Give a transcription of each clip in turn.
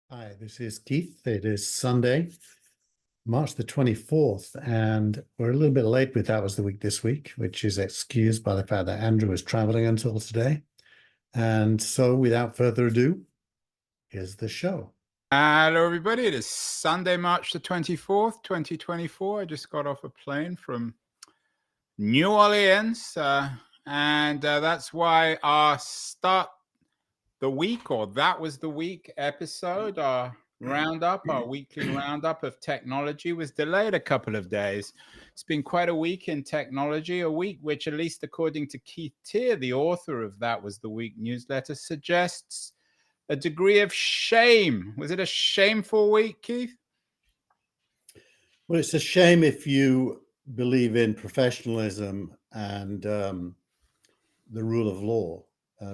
Hi, this is Keith. It is Sunday, March the 24th, and we're a little bit late with That Was the Week this week, which is excused by the fact that Andrew was traveling until today. And so, without further ado, here's the show. Hello, everybody. It is Sunday, March the 24th, 2024. I just got off a plane from New Orleans, and that's why our Start the Week, or That Was the Week episode, our weekly roundup of technology was delayed a couple of days. It's been quite a week in technology, a week which, at least according to Keith Tier, the author of That Was the Week newsletter, suggests a degree of shame. Was it a shameful week, Keith? Well, it's a shame if you believe in professionalism and the rule of law,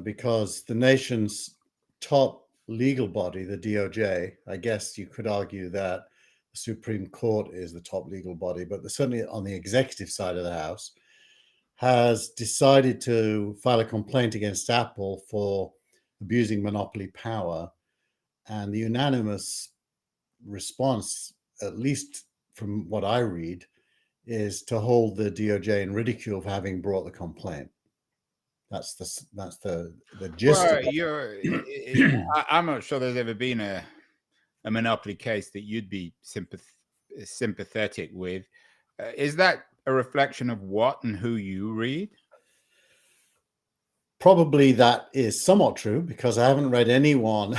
because the nation's top legal body, the DOJ, I guess you could argue that the Supreme Court is the top legal body, but certainly on the executive side of the House, has decided to file a complaint against Apple for abusing monopoly power. And the unanimous response, at least from what I read, is to hold the DOJ in ridicule for having brought the complaint. That's the gist of it. I'm not sure there's ever been a monopoly case that you'd be sympathetic with. Is that a reflection of what and who you read? Probably that is somewhat true, because I haven't read anyone,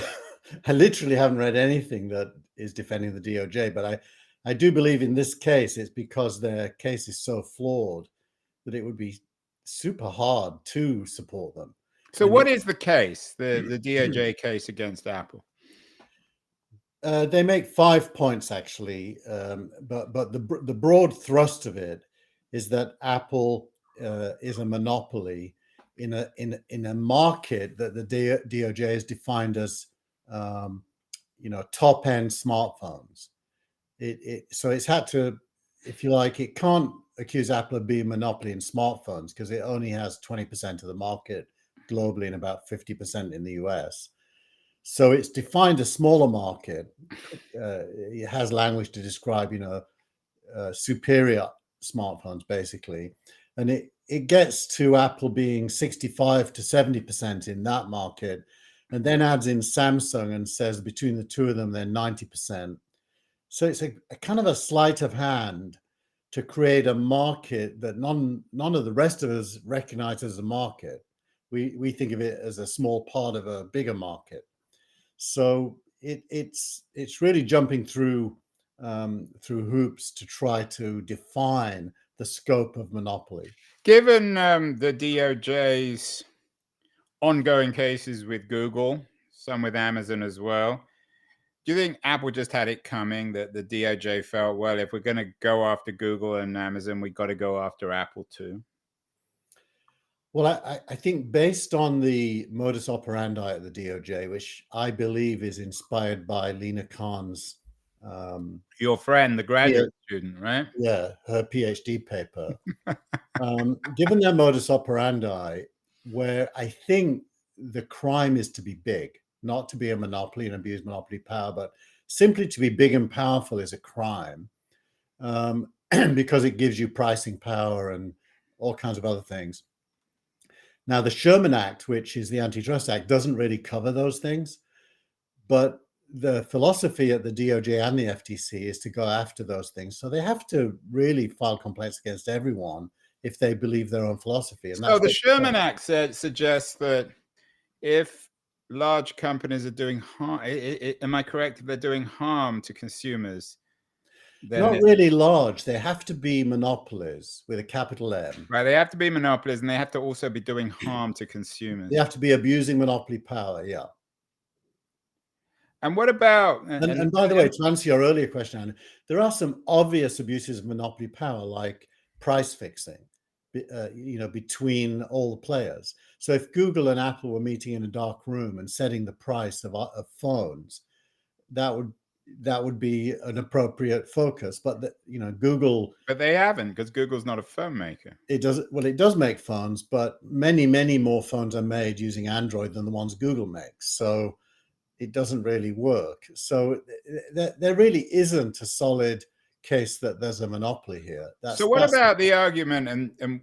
I literally haven't read anything that is defending the DOJ, but I do believe in this case it's because their case is so flawed that it would be super hard to support them. So what is the case, the DOJ case against Apple? They make 5 points, actually, but the broad thrust of it is that Apple is a monopoly in a market that the DOJ has defined as top end smartphones. So it's had to, if you like, it can't accuse Apple of being a monopoly in smartphones because it only has 20% of the market globally and about 50% in the US. So it's defined a smaller market. It has language to describe, superior smartphones, basically. And it gets to Apple being 65 to 70% in that market, and then adds in Samsung and says between the two of them, they're 90%. So it's a kind of a sleight of hand to create a market that none of the rest of us recognize as a market. We think of it as a small part of a bigger market. So it's really jumping through hoops to try to define the scope of monopoly. Given the DOJ's ongoing cases with Google, some with Amazon as well, do you think Apple just had it coming, that the DOJ felt, well, if we're going to go after Google and Amazon, we've got to go after Apple too? Well, I think based on the modus operandi at the DOJ, which I believe is inspired by Lena Khan's your friend, the graduate student, right? Yeah, her PhD paper. Given their modus operandi, where I think the crime is to be big, not to be a monopoly and abuse monopoly power, but simply to be big and powerful is a crime, because it gives you pricing power and all kinds of other things. Now, the Sherman Act, which is the antitrust act, doesn't really cover those things, but the philosophy at the DOJ and the FTC is to go after those things. So they have to really file complaints against everyone if they believe their own philosophy. And so the Sherman Act suggests that if large companies are doing harm, am I correct, if they're doing harm to consumers? Not really large. They have to be monopolies with a capital M. Right, they have to be monopolies, and they have to also be doing harm to consumers. They have to be abusing monopoly power, yeah. And what about... And by the way, to answer your earlier question, Anna, there are some obvious abuses of monopoly power, like price fixing, between all the players. So if Google and Apple were meeting in a dark room and setting the price of phones, that would be an appropriate focus. But Google... But they haven't, because Google's not a phone maker. It does make phones, but many more phones are made using Android than the ones Google makes. So it doesn't really work. So there really isn't a solid case that there's a monopoly here. So what about the argument, and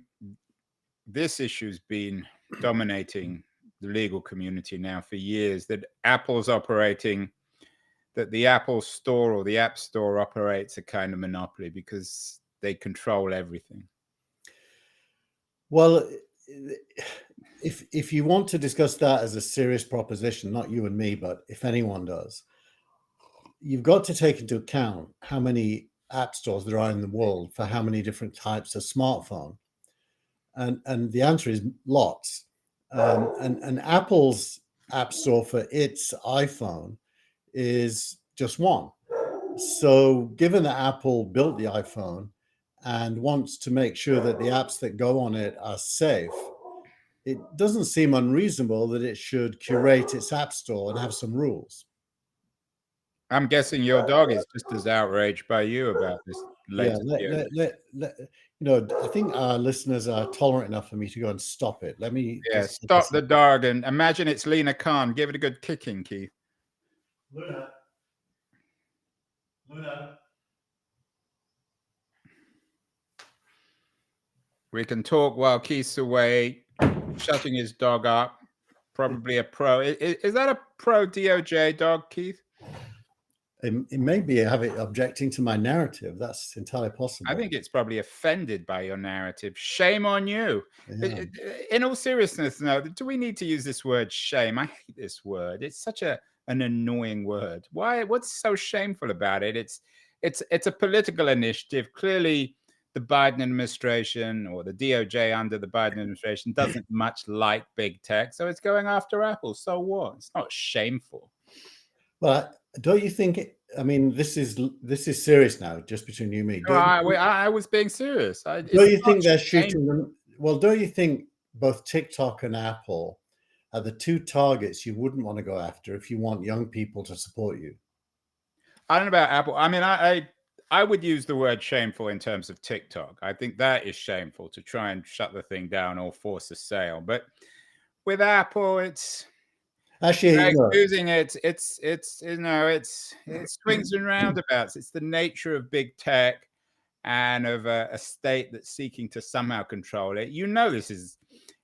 this issue's been dominating the legal community now for years, that Apple's operating, that the Apple Store or the App Store operates a kind of monopoly because they control everything? Well, if you want to discuss that as a serious proposition, not you and me, but if anyone does, you've got to take into account how many app stores there are in the world for how many different types of smartphone. And the answer is lots. And Apple's app store for its iPhone is just one. So given that Apple built the iPhone and wants to make sure that the apps that go on it are safe, it doesn't seem unreasonable that it should curate its app store and have some rules. I'm guessing your dog is just as outraged by you about this latest. I think our listeners are tolerant enough for me to go and stop it. Let me stop the dog and imagine it's Lena Khan. Give it a good kicking, Keith. Luna. We can talk while Keith's away, shutting his dog up. Probably a pro. Is that a pro DOJ dog, Keith? It may be objecting to my narrative. That's entirely possible. I think it's probably offended by your narrative. Shame on you. Yeah. In all seriousness, no, do we need to use this word shame? I hate this word. It's such an annoying word. Why? What's so shameful about it? It's a political initiative. Clearly, the Biden administration or the DOJ under the Biden administration doesn't much like big tech, so it's going after Apple. So what? It's not shameful. Well, don't you think? I mean, this is serious now, just between you and me. No, I was being serious. Don't you think they're shooting them? Well, don't you think both TikTok and Apple are the two targets you wouldn't want to go after if you want young people to support you? I don't know about Apple. I mean, I would use the word shameful in terms of TikTok. I think that is shameful to try and shut the thing down or force a sale. But with Apple, it's actually using it. It's swings and roundabouts. It's the nature of big tech and of a state that's seeking to somehow control it. You know, this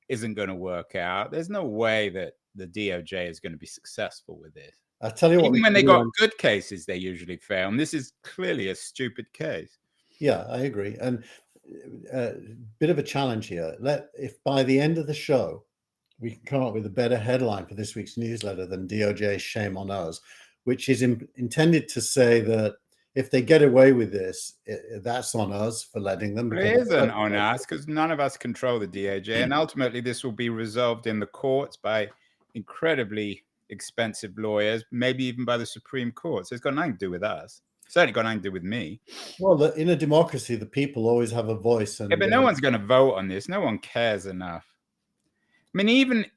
isn't going to work out. There's no way that the DOJ is going to be successable with this. I'll tell you what. Even when they got good cases, they usually fail. And this is clearly a stupid case. Yeah, I agree. And a bit of a challenge here. If by the end of the show, we can come up with a better headline for this week's newsletter than DOJ shame on us, which is intended to say that if they get away with this, that's on us for letting them. But it isn't on us because none of us control the DOJ. And ultimately, this will be resolved in the courts by incredibly expensive lawyers, maybe even by the Supreme Court. So it's got nothing to do with us. It's certainly got nothing to do with me. Well, in a democracy, the people always have a voice. And, yeah, but no one's going to vote on this. No one cares enough. I mean,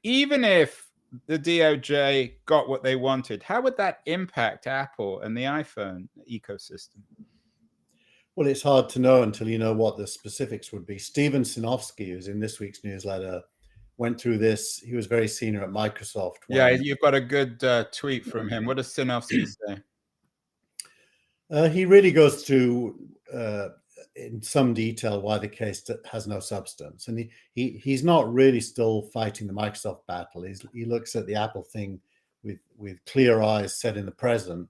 even if the DOJ got what they wanted, how would that impact Apple and the iPhone ecosystem? Well, it's hard to know until you know what the specifics would be. Steven Sinofsky, who's in this week's newsletter, went through this. He was very senior at Microsoft. Yeah, you've got a good tweet from him. What does Sinofsky say? He really goes through in some detail why the case has no substance, and he's not really still fighting the Microsoft battle. He looks at the Apple thing with clear eyes, set in the present,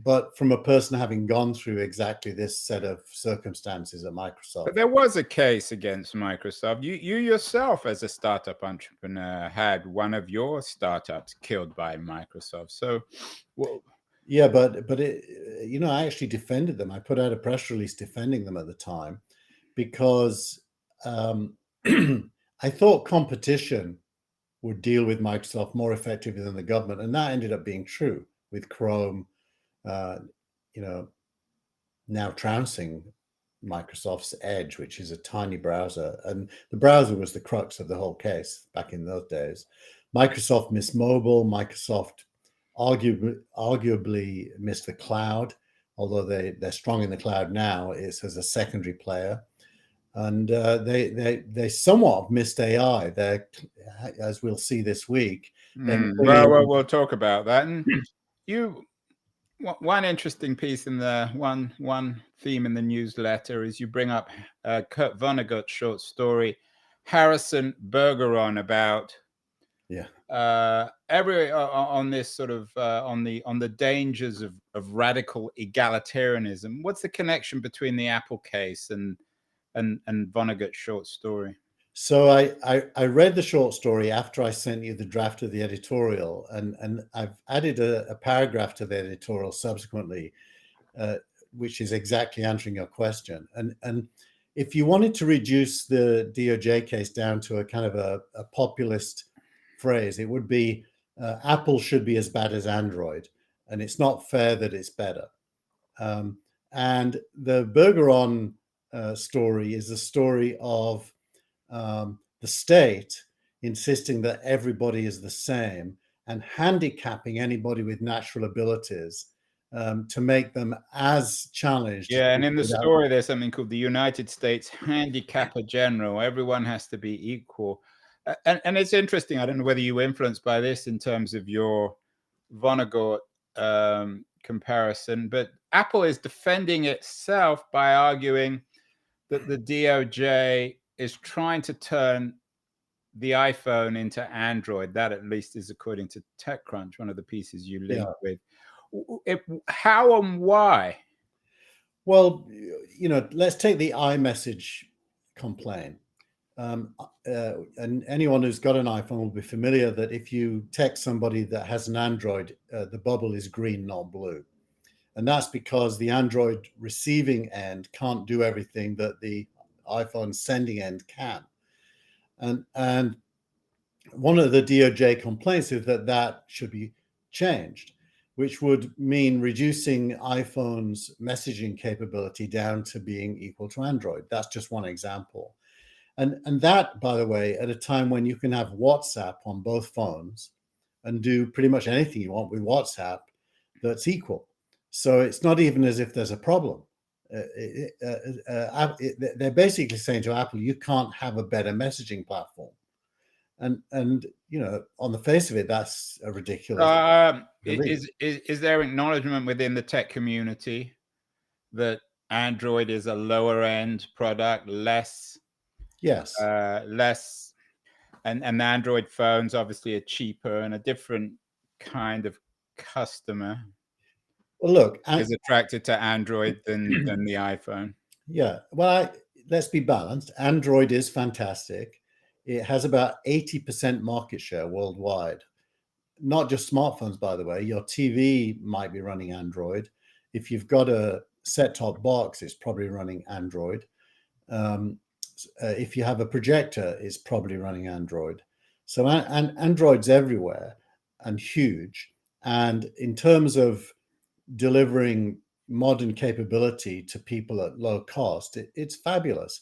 but from a person having gone through exactly this set of circumstances at Microsoft. But there was a case against Microsoft. You yourself, as a startup entrepreneur, had one of your startups killed by Microsoft. So, well, yeah, but I actually defended them. I put out a press release defending them at the time because I thought competition would deal with Microsoft more effectively than the government, and that ended up being true with Chrome. Now trouncing Microsoft's Edge, which is a tiny browser, and the browser was the crux of the whole case back in those days. Microsoft missed mobile. Microsoft arguably missed the cloud, although they're strong in the cloud now. It's as a secondary player, and they somewhat missed AI. As we'll see this week, Well, we'll talk about that. And one interesting piece in the one theme in the newsletter is you bring up Kurt Vonnegut's short story, Harrison Bergeron, about on this sort of on the dangers of radical egalitarianism. What's the connection between the Apple case and Vonnegut's short story? So I read the short story after I sent you the draft of the editorial, and I've added a paragraph to the editorial subsequently, which is exactly answering your question. And if you wanted to reduce the DOJ case down to a kind of a populist phrase, it would be Apple should be as bad as Android, and it's not fair that it's better. And the Bergeron story is the story of the state insisting that everybody is the same and handicapping anybody with natural abilities to make them as challenged. Yeah, and in the story, there's something called the United States Handicapper General. Everyone has to be equal. And it's interesting. I don't know whether you were influenced by this in terms of your Vonnegut comparison, but Apple is defending itself by arguing that the DOJ is trying to turn the iPhone into Android. That, at least, is according to TechCrunch, one of the pieces you linked with. How and why? Well, let's take the iMessage complaint. And anyone who's got an iPhone will be familiar that if you text somebody that has an Android, the bubble is green, not blue. And that's because the Android receiving end can't do everything that the iPhone sending end can. And one of the DOJ complaints is that should be changed, which would mean reducing iPhone's messaging capability down to being equal to Android. That's just one example. And that, by the way, at a time when you can have WhatsApp on both phones and do pretty much anything you want with WhatsApp that's equal. So it's not even as if there's a problem. They're basically saying to Apple, you can't have a better messaging platform. And on the face of it, that's a ridiculous. Is there acknowledgement within the tech community that Android is a lower end product, less? Yes. Less, and Android phones obviously are cheaper and a different kind of customer. Well, look, is attracted to Android than the iPhone. Yeah. Well, let's be balanced. Android is fantastic. It has about 80% market share worldwide. Not just smartphones, by the way. Your TV might be running Android. If you've got a set-top box, it's probably running Android. If you have a projector, it's probably running Android. So Android's everywhere and huge. And in terms of delivering modern capability to people at low cost, it's fabulous.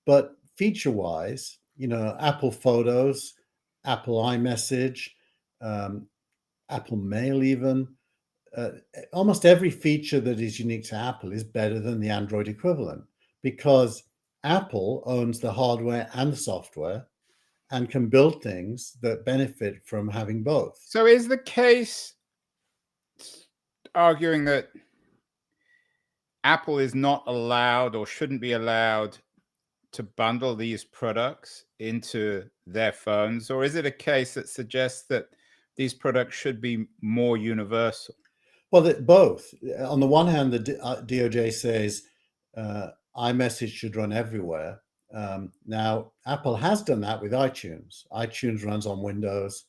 But feature-wise, Apple Photos, Apple iMessage, Apple Mail even, almost every feature that is unique to Apple is better than the Android equivalent, because Apple owns the hardware and the software and can build things that benefit from having both. So is the case arguing that Apple is not allowed or shouldn't be allowed to bundle these products into their phones? Or is it a case that suggests that these products should be more universal? Well, both. On the one hand, the DOJ says iMessage should run everywhere. Now, Apple has done that with iTunes. iTunes runs on Windows.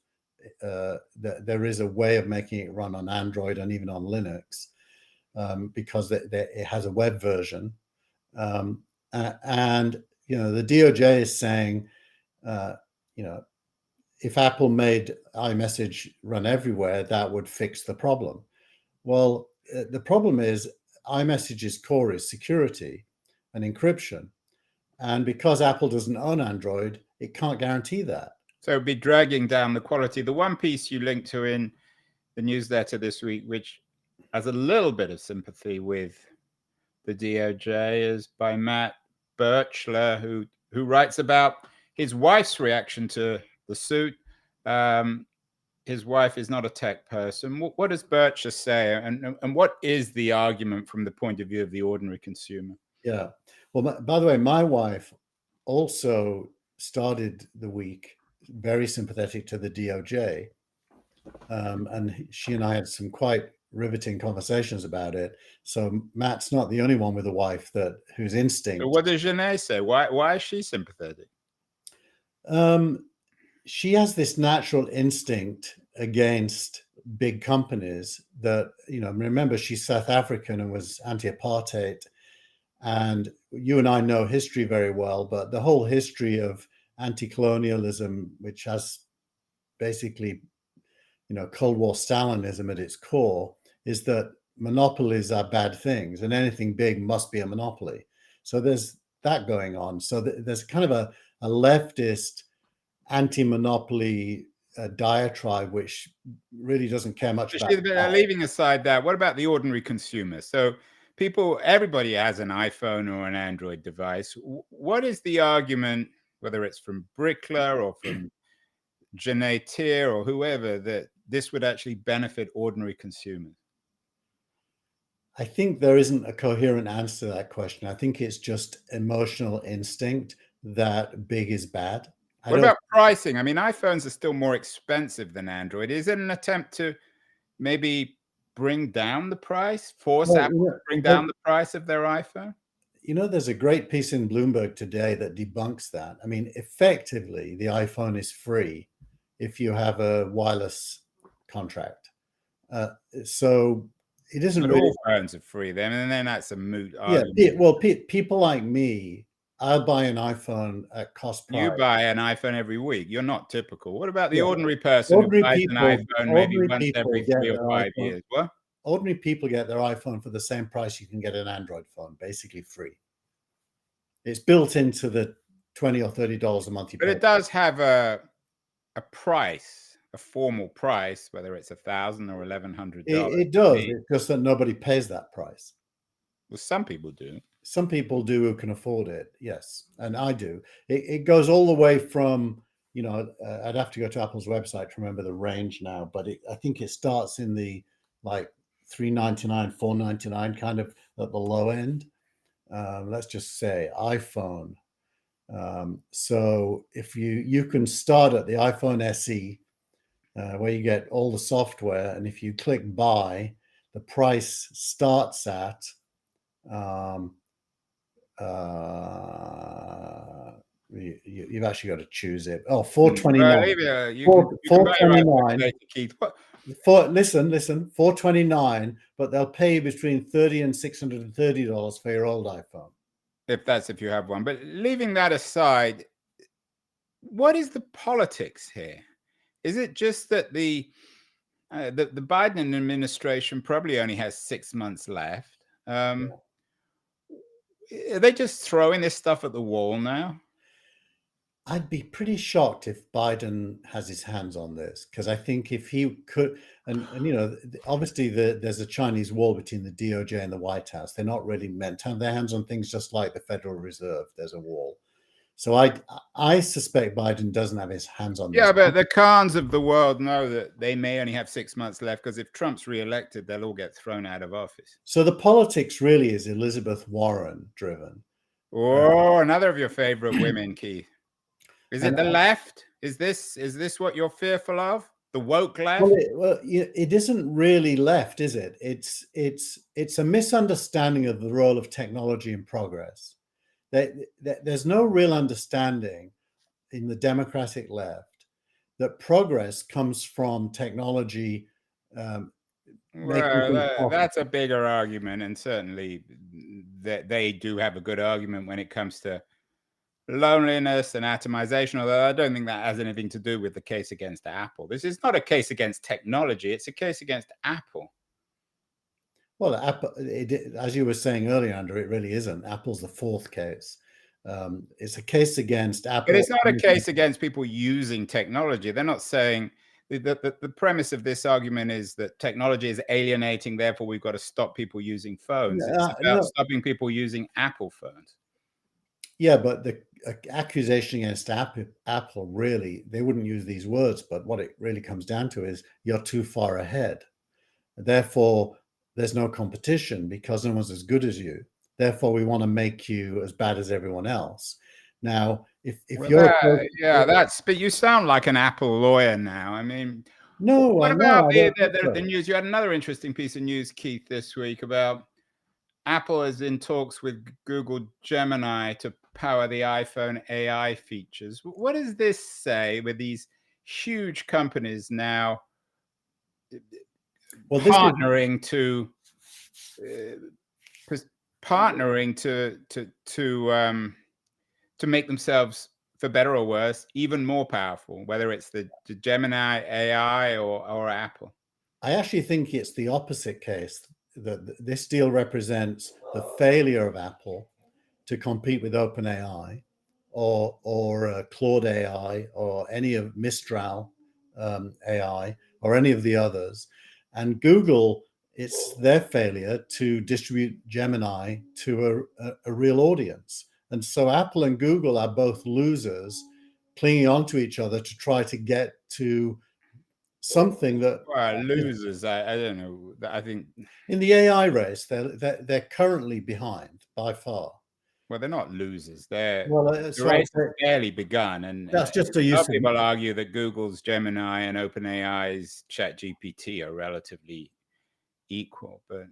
There is a way of making it run on Android and even on Linux, because it has a web version. And the DOJ is saying, if Apple made iMessage run everywhere, that would fix the problem. Well, the problem is iMessage's core is security and encryption. And because Apple doesn't own Android, it can't guarantee that. So it'd be dragging down the quality. The one piece you linked to in the newsletter this week, which has a little bit of sympathy with the DOJ, is by Matt Birchler, who writes about his wife's reaction to the suit. his wife is not a tech person. What does Bircher say, and what is the argument from the point of view of the ordinary consumer? Yeah. Well, by the way, my wife also started the week very sympathetic to the DOJ. And she and I had some quite riveting conversations about it. So Matt's not the only one with a wife whose instinct. So what does Janae say? Why is she sympathetic? She has this natural instinct against big companies that, remember, she's South African and was anti-apartheid. And you and I know history very well, but the whole history of anti-colonialism, which has basically, Cold War Stalinism at its core, is that monopolies are bad things and anything big must be a monopoly. So there's that going on. So there's kind of a leftist anti-monopoly diatribe, which really doesn't care much about leaving aside that, what about the ordinary consumer? So everybody has an iPhone or an Android device. What is the argument, whether it's from Brickler or from Janae Tier or whoever, that this would actually benefit ordinary consumers? I think there isn't a coherent answer to that question. I think it's just emotional instinct that big is bad. What about pricing? I mean, iPhones are still more expensive than Android. Is it an attempt to maybe bring down the price, force Apple to bring down the price of their iPhone? There's a great piece in Bloomberg today that debunks that. I mean, effectively, the iPhone is free if you have a wireless contract. So it isn't but really. All phones are free then, and then that's a moot argument. Yeah, well, people like me, I'll buy an iPhone at cost price. You buy an iPhone every week. You're not typical. What about the ordinary person who buys an iPhone maybe once every 3 or 5 years? What? Ordinary people get their iPhone for the same price you can get an Android phone, basically free. It's built into the $20 or $30 a month you pay. But it does have a price, a formal price, whether it's $1,000 or $1,100. It does. It's just that nobody pays that price. Well, some people do. Some people do who can afford it, yes, and I do. It goes all the way from, I'd have to go to Apple's website to remember the range now, but I think it starts in the like $399, $499 kind of at the low end. Let's just say iPhone. So if you can start at the iPhone SE, where you get all the software, and if you click buy, the price starts at you've actually got to choose it. Oh, $429. Listen, $429, but they'll pay you between $30 and $630 for your old iPhone. If you have one. But leaving that aside, what is the politics here? Is it just that the Biden administration probably only has 6 months left? Are they just throwing this stuff at the wall now? I'd be pretty shocked if Biden has his hands on this, because I think if he could, and obviously there's a Chinese wall between the DOJ and the White House. They're not really meant to have their hands on things, just like the Federal Reserve. There's a wall. So I suspect Biden doesn't have his hands on this. Yeah, but the Khans of the world know that they may only have 6 months left, because if Trump's reelected, they'll all get thrown out of office. So the politics really is Elizabeth Warren driven. Oh, another of your favorite women, Keith. Is it the left? Is this what you're fearful of? The woke left? Well, it isn't really left, is it? It's a misunderstanding of the role of technology in progress. There's no real understanding in the Democratic left that progress comes from technology. Well, that's a bigger argument, and certainly they do have a good argument when it comes to loneliness and atomization, although I don't think that has anything to do with the case against Apple. This is not a case against technology, it's a case against Apple. Well, Apple, as you were saying earlier, Andrew, it really isn't. Apple's the fourth case. It's a case against Apple. But it's not a case against people using technology. They're not saying the premise of this argument is that technology is alienating, therefore we've got to stop people using phones. It's about stopping people using Apple phones. Yeah, but the accusation against Apple really, they wouldn't use these words, but what it really comes down to is you're too far ahead. Therefore, there's no competition because no one's as good as you. Therefore, we want to make you as bad as everyone else. Now, if Well, you're but you sound like an Apple lawyer now. I mean, no, what no, about I don't think the so. news? You had another interesting piece of news, Keith, this week about Apple is in talks with Google Gemini to power the iPhone AI features. What does this say with these huge companies now Well, this is partnering to partnering to make themselves, for better or worse, even more powerful, whether it's the Gemini AI or Apple? I actually think it's the opposite case, that this deal represents the failure of Apple to compete with OpenAI or Claude AI or any of Mistral AI or any of the others. And Google, it's their failure to distribute Gemini to a real audience. And so Apple and Google are both losers clinging onto each other to try to get to something that Losers, I don't know. I think, in the AI race, they're currently behind by far. well, they're not losers. Well, The so race has barely begun, and that's just a a lot use of of. people argue that Google's Gemini and OpenAI's ChatGPT are relatively equal, but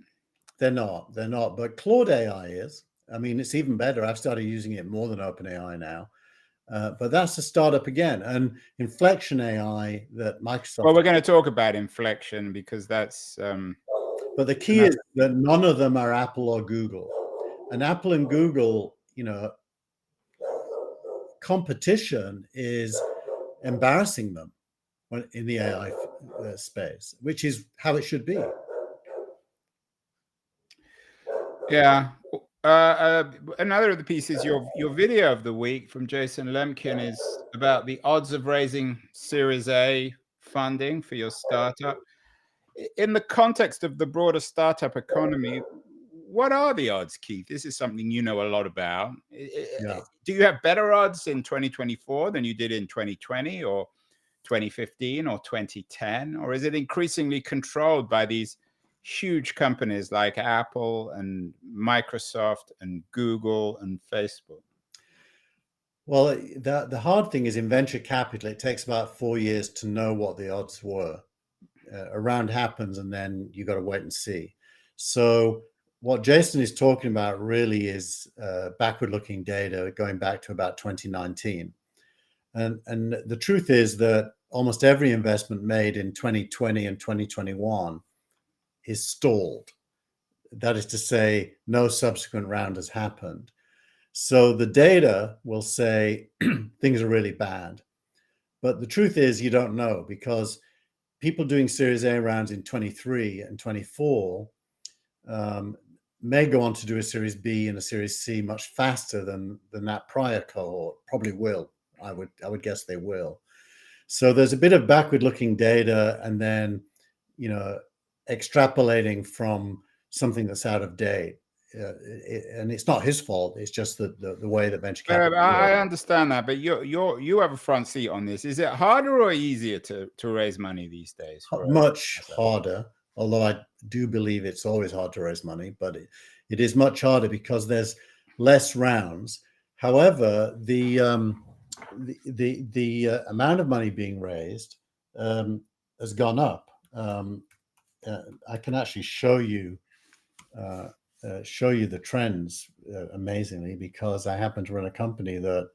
They're not. They're not. But Claude AI is. I mean, it's even better. I've started using it more than OpenAI now. But that's a startup again. And Inflection AI that well, Microsoft. we're going to talk about inflection because that's But the key is another. that none of them are Apple or Google. And Apple and Google, competition is embarrassing them in the AI space, which is how it should be. Yeah. Another of the pieces, your video of the week from Jason Lemkin is about the odds of raising Series A funding for your startup. In the context of the broader startup economy, what are the odds, Keith? This is something you know a lot about. Yeah. Do you have better odds in 2024 than you did in 2020 or 2015 or 2010? Or is it increasingly controlled by these huge companies like Apple and Microsoft and Google and Facebook? Well, the hard thing is in venture capital, it takes about 4 years to know what the odds were. A round happens and then you got to wait and see. So what Jason is talking about really is backward-looking data going back to about 2019. And the truth is that almost every investment made in 2020 and 2021 is stalled. That is to say, no subsequent round has happened. So the data will say things are really bad. But the truth is you don't know, because people doing Series A rounds in 23 and 24 may go on to do a Series B and a Series C much faster than that prior cohort. Probably will. I would guess they will. So there's a bit of backward-looking data, and then extrapolating from something that's out of date. And it's not his fault. It's just the way that venture capital I works. understand that, but you have a front seat on this. Is it harder or easier to raise money these days for Much harder, although I do believe it's always hard to raise money, but it is much harder because there's less rounds. However, the amount of money being raised has gone up. I can actually show you the trends amazingly, because I happen to run a company that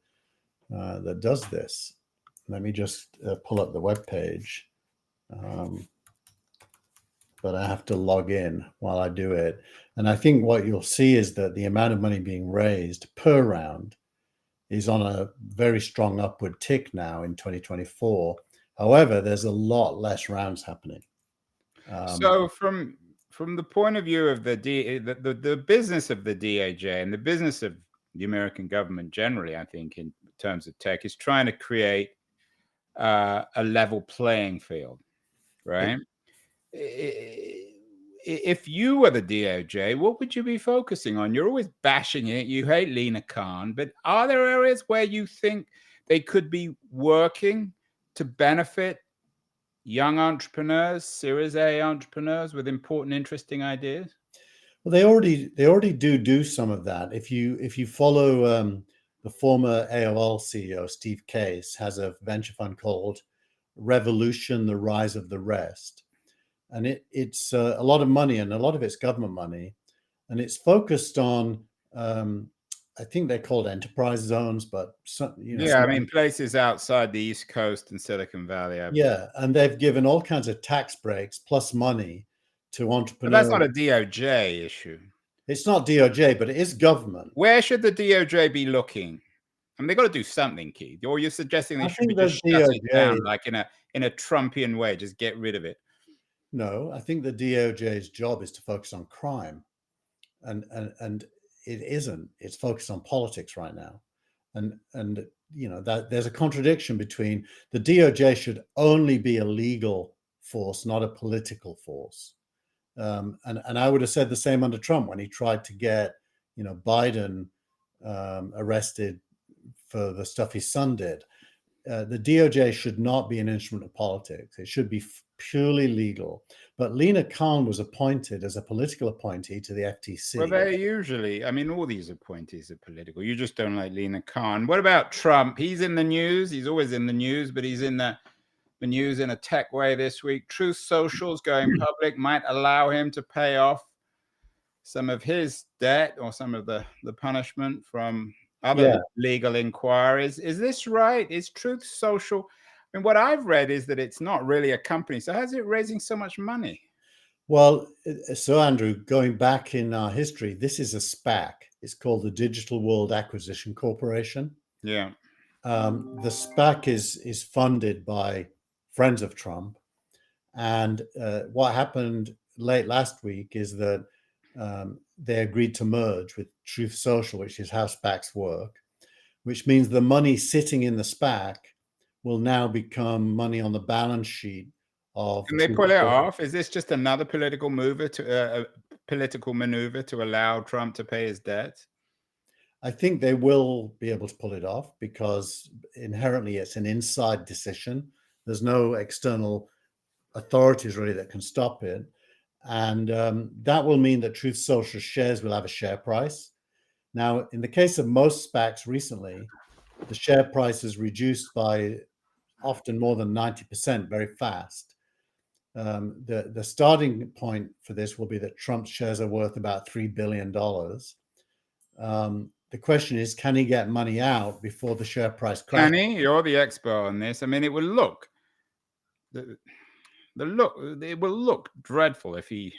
does this. Let me just pull up the web page. But I have to log in while I do it. And I think what you'll see is that the amount of money being raised per round is on a very strong upward tick now in 2024. However, there's a lot less rounds happening. So from the point of view of the business of the DOJ and the business of the American government generally, I think in terms of tech, is trying to create a level playing field, right? if you were the DOJ, what would you be focusing on? You're always bashing it. You hate Lena Khan, but are there areas where you think they could be working to benefit young entrepreneurs, Series A entrepreneurs with important, interesting ideas? Well, they already do some of that. If you follow the former AOL CEO Steve Case has a venture fund called Revolution: The Rise of the Rest, and it's a lot of money, and a lot of it's government money, and it's focused on I think they're called enterprise zones, but I mean places outside the East Coast and Silicon Valley. Yeah, and they've given all kinds of tax breaks plus money to But entrepreneurs. that's not a DOJ issue. It's not DOJ, but it is government. Where should the DOJ be looking? I mean, they got to do something, Keith. Or you're suggesting they I should be think just the shut it DOJ down, like in a Trumpian way, just get rid of it. No, I think the DOJ's job is to focus on crime, and it isn't. It's focused on politics right now, and that there's a contradiction between the DOJ should only be a legal force, not a political force. And I would have said the same under Trump when he tried to get Biden arrested for the stuff his son did. The DOJ should not be an instrument of politics. It should be purely legal. But Lena Khan was appointed as a political appointee to the FTC. Well, they usually, I mean, all these appointees are political. You just don't like Lena Khan. What about Trump? He's in the news. He's always in the news, but he's in the news in a tech way this week. Truth Social's going public might allow him to pay off some of his debt or some of the punishment from other legal inquiries. Is this right? Is Truth Social? I mean, what I've read is that it's not really a company. So how's it raising so much money? Well, so Andrew, going back in our history, this is a SPAC. It's called the Digital World Acquisition Corporation. Yeah. The SPAC is funded by friends of Trump. And what happened late last week is that they agreed to merge with Truth Social, which is how SPACs work, which means the money sitting in the SPAC will now become money on the balance sheet of. Can they pull it off? Is this just another political maneuver to allow Trump to pay his debt? I think they will be able to pull it off because inherently it's an inside decision. There's no external authorities really that can stop it. And that will mean that Truth Social shares will have a share price. Now, in the case of most SPACs recently, the share price is reduced by often more than 90% very fast. The starting point for this will be that Trump's shares are worth about $3 billion. The question is, can he get money out before the share price crashes? Can he? You're the expert on this. I mean, it will look it will look dreadful if he.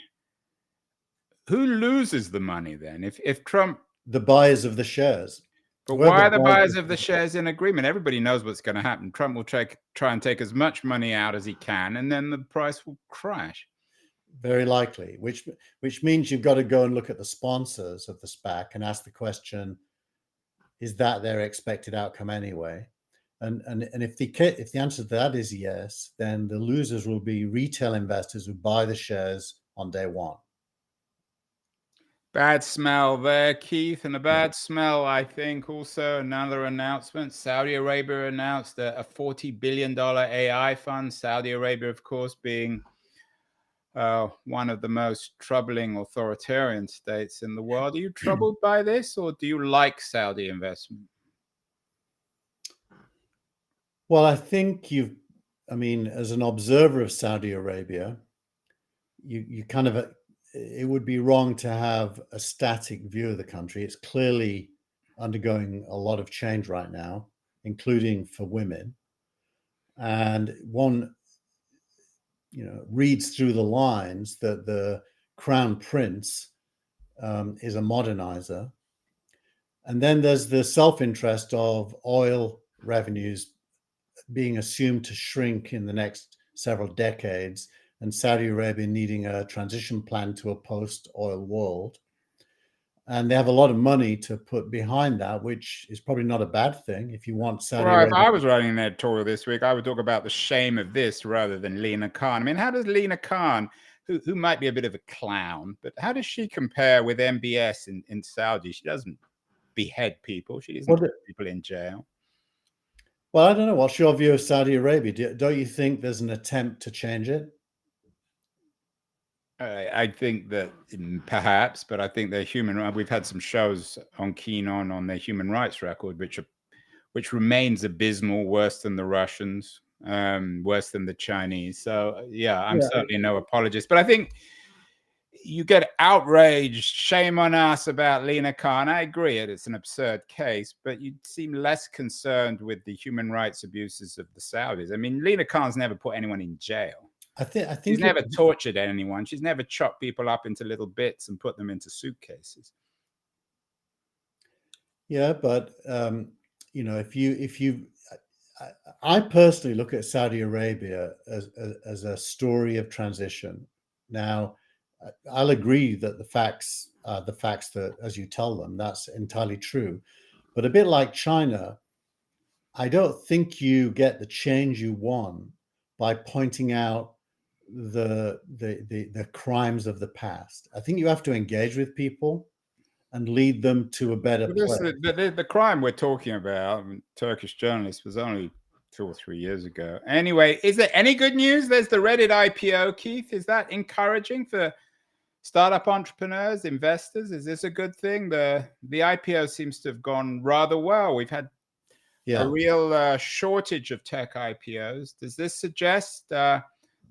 Who loses the money then? If Trump, the buyers of the shares. But why are the buyers of the shares in agreement? Everybody knows what's going to happen. Trump will try and take as much money out as he can, and then the price will crash. Very likely, which means you've got to go and look at the sponsors of the SPAC and ask the question: is that their expected outcome anyway? And if the answer to that is yes, then the losers will be retail investors who buy the shares on day one. Bad smell there, Keith, and a bad smell, I think, also another announcement. Saudi Arabia announced a $40 billion AI fund. Saudi Arabia, of course, being one of the most troubling authoritarian states in the world. Are you troubled by this, or do you like Saudi investment? Well, I think as an observer of Saudi Arabia, you kind of, it would be wrong to have a static view of the country. It's clearly undergoing a lot of change right now, including for women. And one, reads through the lines that the crown prince is a modernizer. And then there's the self-interest of oil revenues being assumed to shrink in the next several decades, and Saudi Arabia needing a transition plan to a post-oil world. And they have a lot of money to put behind that, which is probably not a bad thing if you want Saudi Arabia. If I was writing an editorial this week, I would talk about the shame of this rather than Lena Khan. I mean, how does Lena Khan who might be a bit of a clown, but how does she compare with MBS in Saudi? She doesn't behead people. She doesn't put people in jail. Well, I don't know. What's your view of Saudi Arabia? Don't you think there's an attempt to change it? I think that perhaps, but I think their human rights. We've had some shows on Keen on their human rights record, which remains abysmal, worse than the Russians, worse than the Chinese. So yeah, I'm certainly no apologist, but I think you get outraged, shame on us about Lina Khan. I agree, it's an absurd case, but you seem less concerned with the human rights abuses of the Saudis. I mean, Lina Khan's never put anyone in jail. I think she's never tortured anyone. She's never chopped people up into little bits and put them into suitcases. Yeah, but I personally look at Saudi Arabia as a story of transition. Now, I'll agree that the facts that as you tell them, that's entirely true. But a bit like China, I don't think you get the change you want by pointing out the crimes of the past. I think you have to engage with people and lead them to a better place. The crime we're talking about, Turkish journalist, was only 2 or 3 years ago. Anyway, is there any good news? There's the Reddit IPO, Keith. Is that encouraging for startup entrepreneurs, investors? Is this a good thing? The IPO seems to have gone rather well. We've had a real shortage of tech IPOs. Does this suggest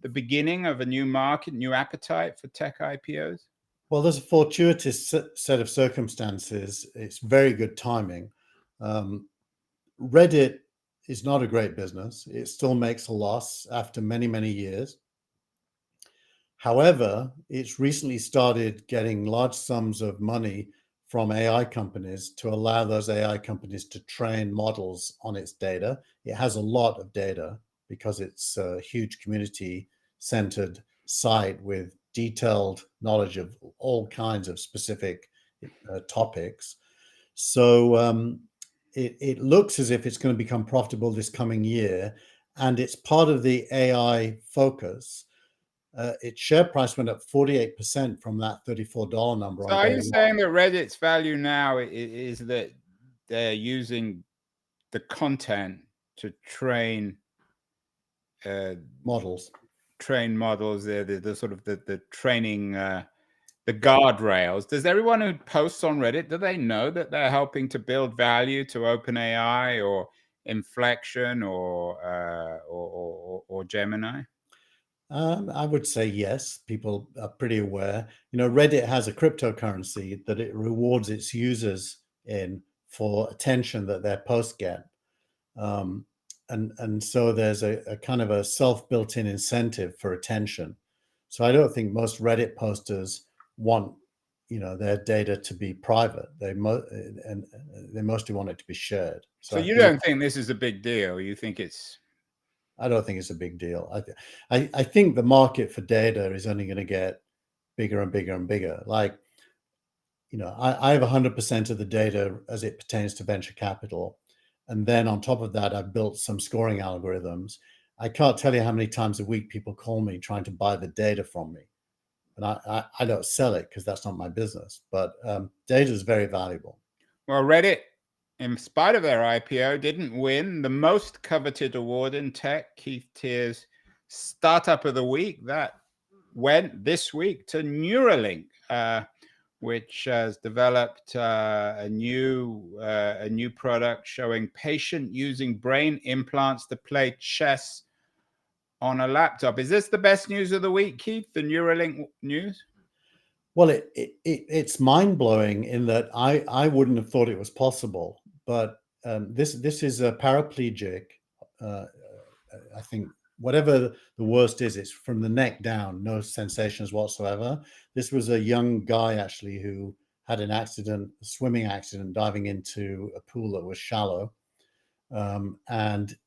the beginning of a new market, new appetite for tech IPOs? Well, there's a fortuitous set of circumstances. It's very good timing. Reddit is not a great business. It still makes a loss after many, many years. However, it's recently started getting large sums of money from AI companies to allow those AI companies to train models on its data. It has a lot of data because it's a huge community-centered site with detailed knowledge of all kinds of specific topics. So it looks as if it's going to become profitable this coming year, and it's part of the AI focus. Its share price went up 48% from that $34 number. So are you saying that Reddit's value now is that they're using the content to train models? The sort of the training, the guardrails. Does everyone who posts on Reddit, do they know that they're helping to build value to OpenAI or Inflection or Gemini? I would say yes. People are pretty aware. Reddit has a cryptocurrency that it rewards its users in for attention that their posts get. And so there's a kind of a self-built-in incentive for attention. So I don't think most Reddit posters want their data to be private. They mostly want it to be shared. So you don't think this is a big deal? You think it's... I don't think it's a big deal. I think the market for data is only going to get bigger and bigger and bigger. Like, I have 100% of the data as it pertains to venture capital. And then on top of that, I've built some scoring algorithms. I can't tell you how many times a week people call me trying to buy the data from me. And I don't sell it because that's not my business. But data is very valuable. Well, Reddit, in spite of their IPO, didn't win the most coveted award in tech, Keith Tear's Startup of the Week. That went this week to Neuralink, which has developed a new product showing patient using brain implants to play chess on a laptop. Is this the best news of the week, Keith? The Neuralink news? Well, it's mind-blowing in that I wouldn't have thought it was possible. But this is a paraplegic. I think whatever the worst is, it's from the neck down, no sensations whatsoever. This was a young guy actually who had an accident, a swimming accident, diving into a pool that was shallow. And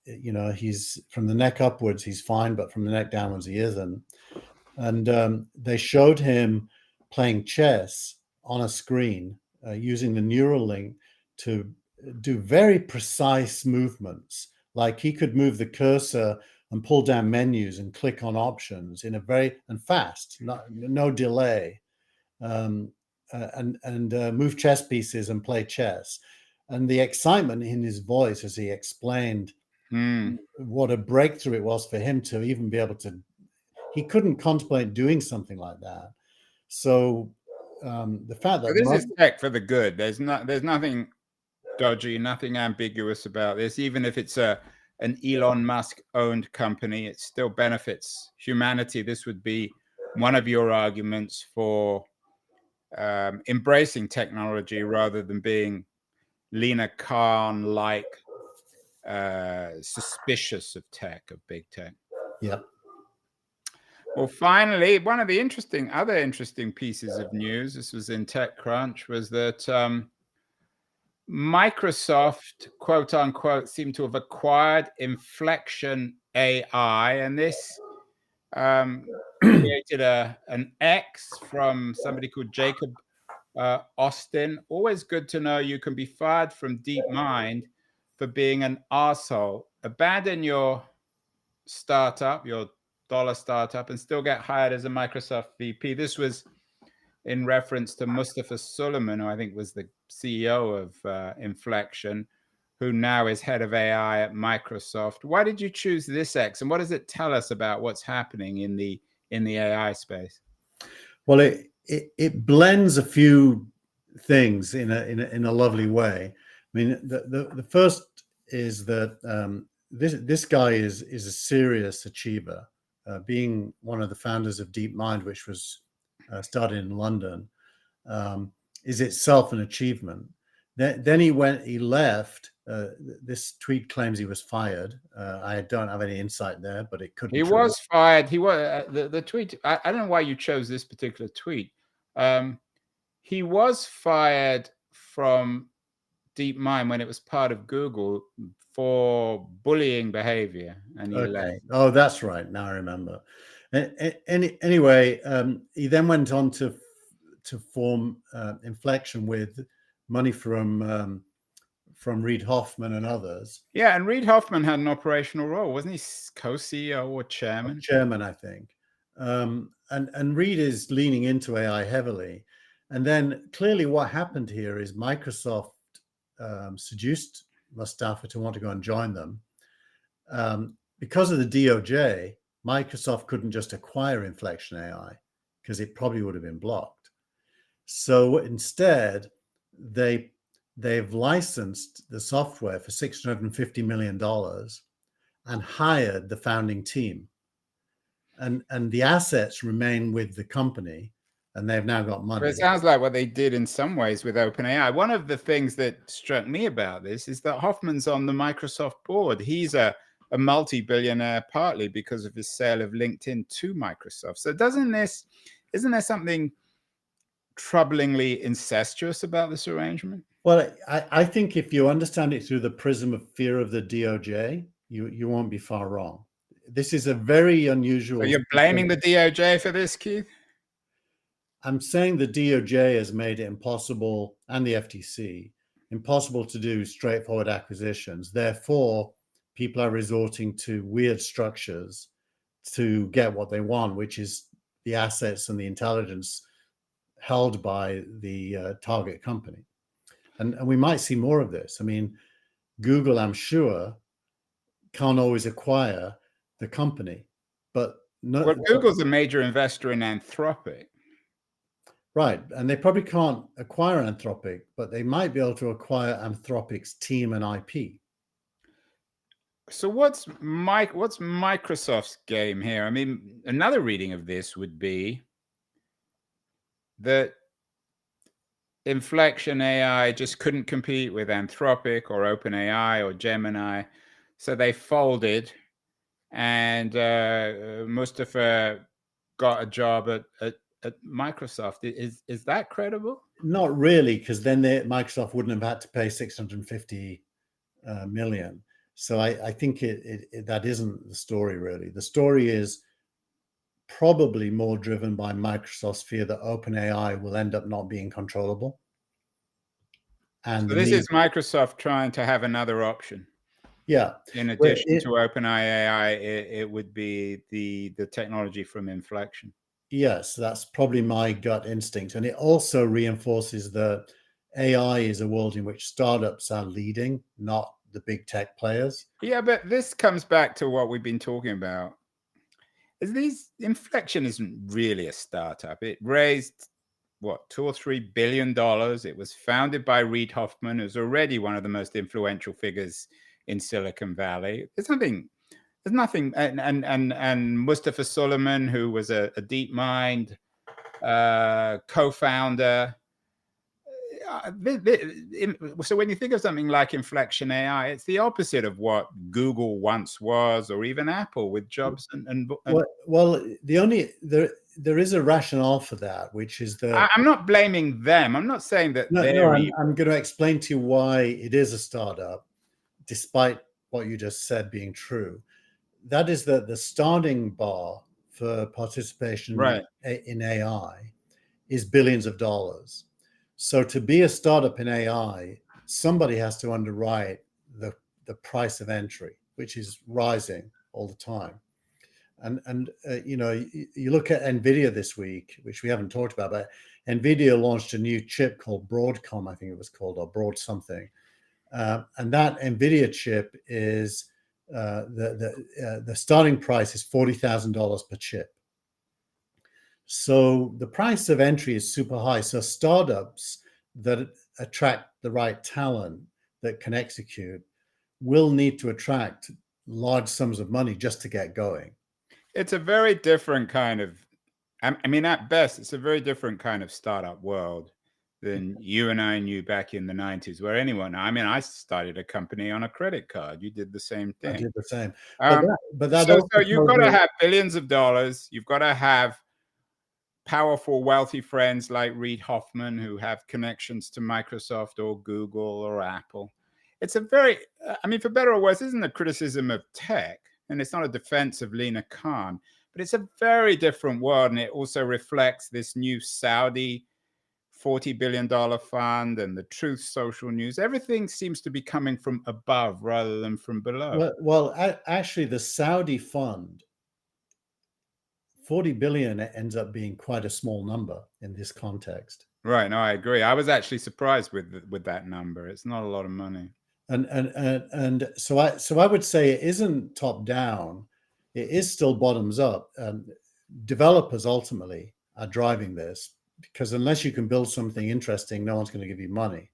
he's from the neck upwards, he's fine, but from the neck downwards, he isn't. And they showed him playing chess on a screen using the Neuralink to do very precise movements. Like he could move the cursor and pull down menus and click on options in a fast, no delay, and move chess pieces and play chess. And the excitement in his voice as he explained what a breakthrough it was for him to even be able to, he couldn't contemplate doing something like that. So the fact that this is tech for the good. There's nothing dodgy, nothing ambiguous about this. Even if it's an Elon Musk owned company, it still benefits humanity. This would be one of your arguments for embracing technology rather than being Lena Khan-like suspicious of tech, of big tech. Yeah. Well, finally, one of the other interesting pieces of news, this was in TechCrunch, was that Microsoft, quote unquote, seemed to have acquired Inflection AI, and this created an X from somebody called Jacob Austin. Always good to know you can be fired from DeepMind for being an arsehole. Abandon your startup, your dollar startup, and still get hired as a Microsoft VP. This was in reference to Mustafa Suleyman, who I think was the CEO of Inflection, who now is head of AI at Microsoft. Why did you choose this X, and what does it tell us about what's happening in the AI space? Well, it blends a few things in a lovely way. I mean, the first is that this guy is a serious achiever, being one of the founders of DeepMind, which was started in London, is itself an achievement. Then he left. This tweet claims he was fired. I don't have any insight there, but it could be true. He was fired. He was the tweet. I don't know why you chose this particular tweet. He was fired from DeepMind when it was part of Google for bullying behavior, and he left. Oh, that's right. Now I remember. Anyway, he then went on to form Inflection with money from Reid Hoffman and others. Yeah, and Reid Hoffman had an operational role, wasn't he? Co-CEO or chairman? Chairman, I think. And Reid is leaning into AI heavily. And then clearly what happened here is Microsoft seduced Mustafa to want to go and join them. Because of the DOJ, Microsoft couldn't just acquire Inflection AI because it probably would have been blocked. So instead, they've licensed the software for $650 million and hired the founding team. And the assets remain with the company, and they've now got money. But it sounds like what they did in some ways with OpenAI. One of the things that struck me about this is that Hoffman's on the Microsoft board. He's a multi-billionaire partly because of his sale of LinkedIn to Microsoft. So isn't there something troublingly incestuous about this arrangement? Well, I think if you understand it through the prism of fear of the DOJ, you won't be far wrong. This is a very unusual. So you're blaming the DOJ for this, Keith? I'm saying the DOJ has made it impossible, and the FTC, impossible to do straightforward acquisitions. Therefore, people are resorting to weird structures to get what they want, which is the assets and the intelligence held by the target company. And we might see more of this. I mean, Google, I'm sure, can't always acquire the company, but well, Google's a major investor in Anthropic. Right, and they probably can't acquire Anthropic, but they might be able to acquire Anthropic's team and IP. So what's Microsoft's game here? I mean, another reading of this would be that Inflection AI just couldn't compete with Anthropic or OpenAI or Gemini, so they folded, and Mustafa got a job at Microsoft. Is that credible? Not really, because then Microsoft wouldn't have had to pay $650 million. So I think that isn't the story, really. The story is probably more driven by Microsoft's fear that OpenAI will end up not being controllable. And so this is Microsoft trying to have another option. Yeah. In Well, addition to OpenAI, it would be the technology from Inflection. yes, that's probably my gut instinct. And it also reinforces that AI is a world in which startups are leading, not the big tech players. Yeah, but this comes back to what we've been talking about. Inflection isn't really a startup. It raised what, $2 or $3 billion. It was founded by Reid Hoffman, who's already one of the most influential figures in Silicon Valley. There's nothing, and Mustafa Suleyman, who was a DeepMind co-founder. So when you think of something like Inflection AI, it's the opposite of what Google once was, or even Apple with Jobs and well, there is a rationale for that, which is that I'm not blaming them. I'm not saying that I'm going to explain to you why it is a startup, despite what you just said being true. That is that the starting bar for participation in AI is billions of dollars. So to be a startup in AI, somebody has to underwrite the price of entry, which is rising all the time. And you know, you look at NVIDIA this week, which we haven't talked about, but NVIDIA launched a new chip called Broadcom, I think it was called, or Broad something. And that NVIDIA chip is the starting price is $40,000 per chip. So the price of entry is super high. So startups that attract the right talent that can execute will need to attract large sums of money just to get going. It's a very different kind of, I mean, at best, it's a very different kind of startup world than you and I knew back in the 90s, where I started a company on a credit card. You did the same thing. I did the same. So you've got to have billions of dollars. You've got to have powerful, wealthy friends like Reid Hoffman who have connections to Microsoft or Google or Apple. It's a very, I mean, for better or worse, this isn't a criticism of tech, and it's not a defense of Lina Khan, but it's a very different world. And it also reflects this new Saudi $40 billion fund and the Truth Social News. Everything seems to be coming from above rather than from below. Well, actually, the Saudi fund, 40 billion ends up being quite a small number in this context. Right. No, I agree. I was actually surprised with that number. It's not a lot of money. And so I would say it isn't top down. It is still bottoms up. Developers ultimately are driving this, because unless you can build something interesting, no one's going to give you money.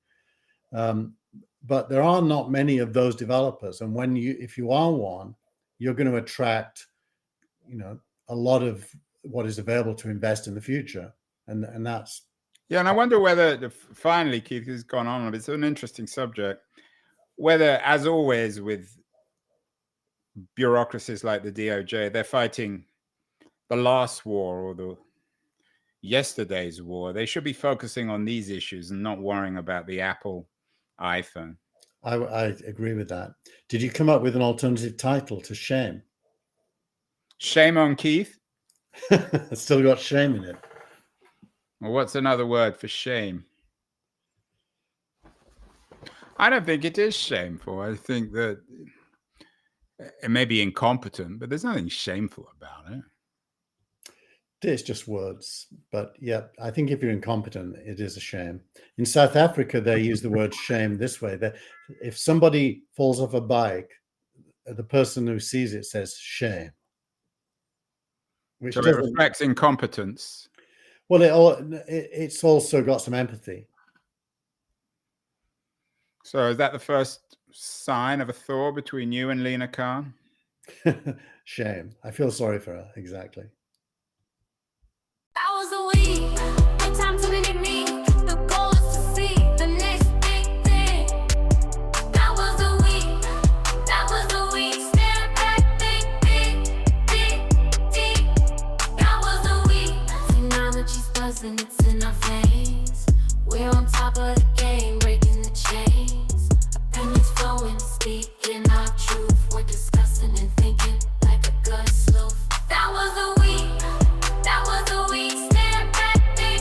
But there are not many of those developers, and if you are one, you're going to attract, you know, a lot of what is available to invest in the future, and that's. Yeah, and I wonder whether finally, Keith, has gone on. It's an interesting subject. Whether, as always, with bureaucracies like the DOJ, they're fighting the last war or the yesterday's war. They should be focusing on these issues and not worrying about the Apple iPhone. I agree with that. Did you come up with an alternative title to shame? Shame on Keith? It's still got shame in it. Well, what's another word for shame? I don't think it is shameful. I think that it may be incompetent, but there's nothing shameful about it. It's just words. But yeah, I think if you're incompetent, it is a shame. In South Africa, they use the word shame this way: that if somebody falls off a bike, the person who sees it says shame. Which so it reflects incompetence. Well, it's also got some empathy. So is that the first sign of a thaw between you and Lina Khan? Shame. I feel sorry for her. Exactly. That was a week. No time to leave me. The goal is to see the next big thing. That was a week. That was a week. Stand back, deep. That was a week. See now that she's buzzing, it's in our face. We're on top of the game, breaking the chains. Opinions flowing, speaking our truth. We're discussing and thinking like a good sleuth. That was a week. That was a week. Stand back, deep.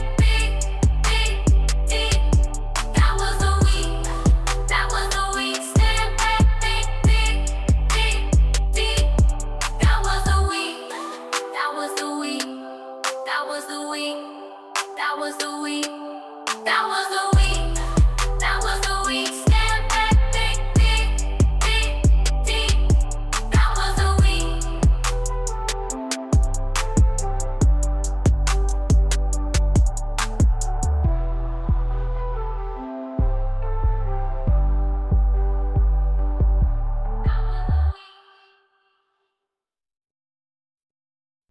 That was a week. That was a week. Stand back, deep. week. That was the week. That was the week.